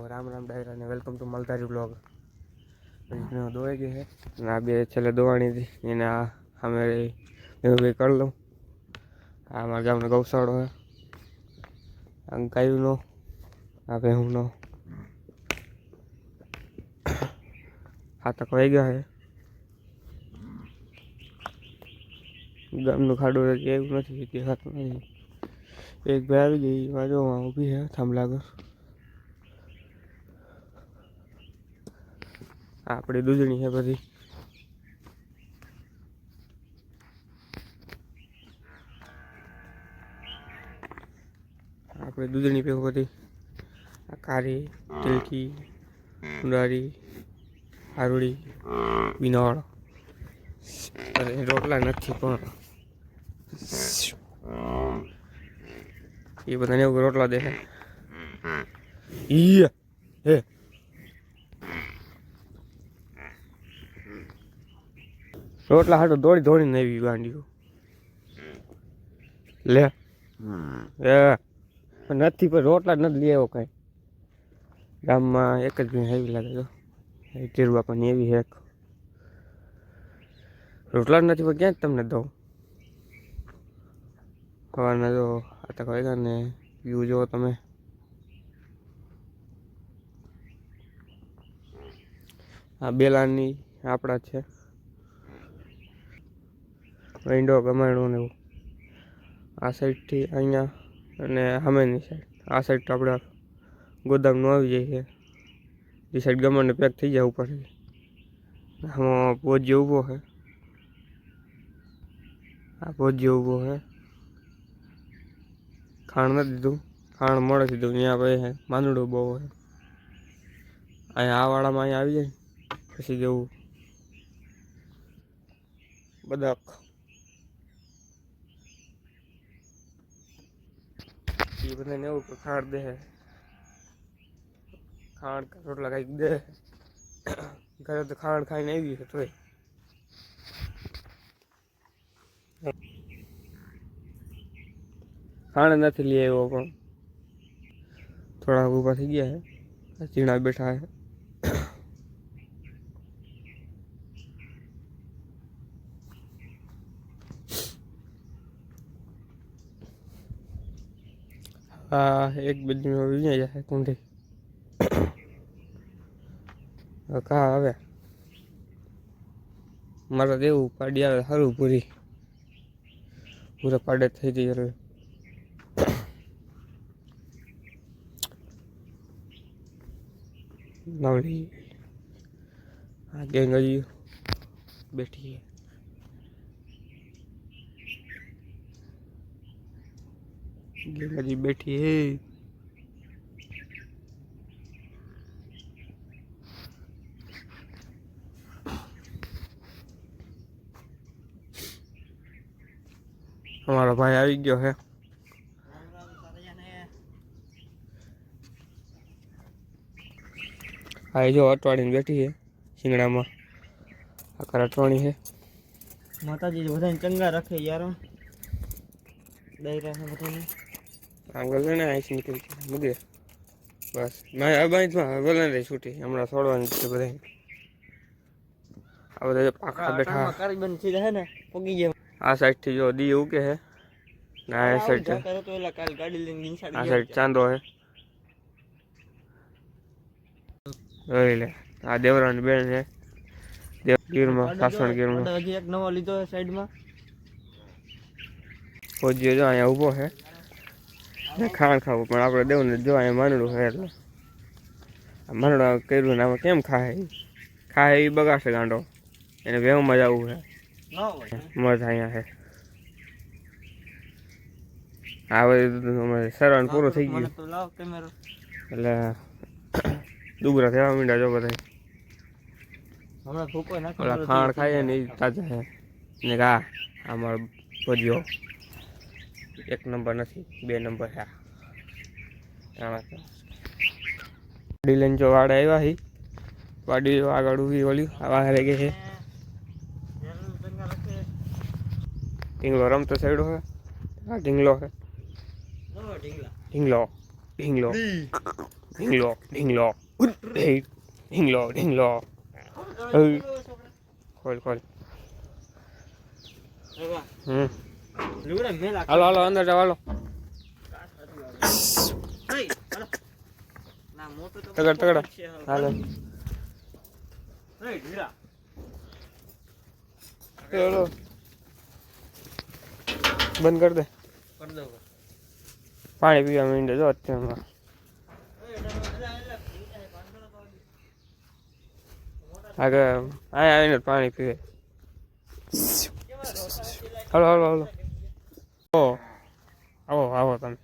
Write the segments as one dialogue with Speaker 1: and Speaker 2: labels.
Speaker 1: राम राम डायरा ने welcome to मलतारी blog. दौड़े गए है आ बे छे दौड़ी थी એને આ અમે ભાઈ કરી લઉં। આ અમારા ગામનો ગૌશાળો છે, આ ગાયનો આ ભેહુંનો હાથક વાઈ ગયા છે। ગામનું ખાડું એવું નથી કે હાથ નથી। એક ભાઈ આવી ગઈ બાજુમાં ઊભી છે થાંભલા પર। આપણી દૂધણી છે બધી। આપણી દૂધણી પીવું બધી આ કારી તિલકી ઉંડારી હારુડી બિનોળ અરે રોટલા નથી પણ એ બધાને એવું રોટલા દે ઈ હે રોટલા હાટો દોડી દોડીને આવી ગાંડીઓ લે એ નથી પણ રોટલા નથી લઈ આવ્યો કાંઈ। ગામમાં એક જ ભીણ હેવી લાગે તો ટીરવા પણ એવી હેક રોટલા જ નથી પણ ક્યાં જ તમને દઉં। સવારના જો આ તક વાગ્યા ને વ્યૂ જુઓ તમે। આ બેલાની આપણા છે વિન્ડો ગમાણું ને એવું આ સાઈડથી અહીંયા અને સામેની સાઈડ આ સાઈડ તો આપણે ગોદામનું આવી જાય છે। એ સાઈડ ગમાણને પેક થઈ જાય ઉપરથી। આમાં ભોજ્ય ઊભો છે, આ ભોજ્ય ઊભો છે। ખાણ નથી દીધું, ખાણ મળે દીધું અહીંયા ભાઈ માંદડું બહુ છે। અહીંયા આ વાળામાં અહીંયા આવી જાય પછી જેવું બદક એ બધાને એવું કે ખાણ દે ખાણ રોટલા કંઈક દે। ઘરે તો ખાણ ખાઈને આવી છે તોય ખાણ નથી લઈ આવ્યો પણ થોડા ઊભા થઈ ગયા છે। ચીણા બેઠા છે। હા એક બધી વિજય જાય કુંડી કા હવે મારે દેવું પાડી આવે સારું પૂરી પૂરા પાડે થઈ ગઈ હવે નવડી આ ગેંગ હજી બેઠી ગેંગ હજી બેઠી હે। हमारा भाई આવી ગયો है। આ જો અટવાડીને બેઠી છે શિંગડામાં આકાર અટવાણી છે।
Speaker 2: માતાજી બધાને ચંગા રાખે યાર ડાયરા છે બધાને
Speaker 1: આગળ ને આઈસી નીકળી મુગે બસ ના આ બાઈમાં બોલે રે છૂટી હમણાં છોડવાની છે બધા। આ બધા પાખા બેઠા
Speaker 2: કારીબન થી રહે ને પોગી જાય।
Speaker 1: આ સાઈડ થી જો દી ઉકે છે ના આ સાઈડ
Speaker 2: જાતા તો એલા કાલ ગાડી લઈને નિશાળ
Speaker 1: આ સાઈડ ચાંદો છે ઓય લે આ દેવરાની બેન છે દેવ ગીરમાં સાસણ ગીરમાં
Speaker 2: હજી એક નવો લીધો છે સાઈડમાં
Speaker 1: ફોજીઓ જો અહીંયા ઊભો છે ને ખાણ ખાવું પણ આપણે દેવું ને જો અહીંયા માંડવું છે એટલે આ માંડવા કર્યું ને આમાં કેમ ખાય એ બગાડશે ગાંડો એને વેવમાં જવું છે મજા અહીંયા છે। આ બધું અમારે સરવાનું પૂરું થઈ ગયું એટલે દુબરા થવા માંડ્યા જો બધા
Speaker 2: હમણાં ફૂકો નાખો
Speaker 1: ઓલા ખાણ ખાઈએ ને એ તાજા છે ને આ અમારો ભજીયો એક નંબર નથી બે નંબર છે। વાડી લઈને જો વાડે આવ્યા હી વાડી આગળ ઊભી ઓલી આવા રહી ગઈ છે। ઢીંગલો રમતો સાઈડો છે આ ઢીંગલો છે ઢીંગલો ઢીંગલો ઢીંગલો ઢીંગલો ઢીંગલો ઢીંગલો ખોલ ખોલ હાલો હાલો અંદર જાવ હાલો તગડ તગડ હાલો ચાલો બંધ કરી દે પાણી પીવા માંડે જો અત્યારમાં આગળ અહીંયા આવીને પાણી પીવે હાલો હાલો હાલો આવો આવો તમે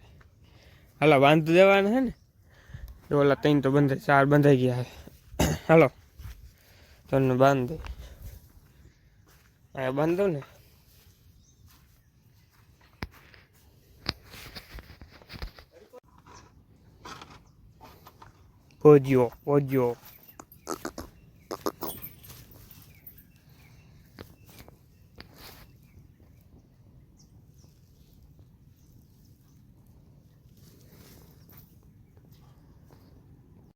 Speaker 1: હાલો બાંધી દેવાના છે ને એ ઓલા 3 તો બંધાઈ 4 બંધાઈ ગયા છે હાલો તમને બાંધી દે અહીંયા બાંધો ને પહોંચ્યો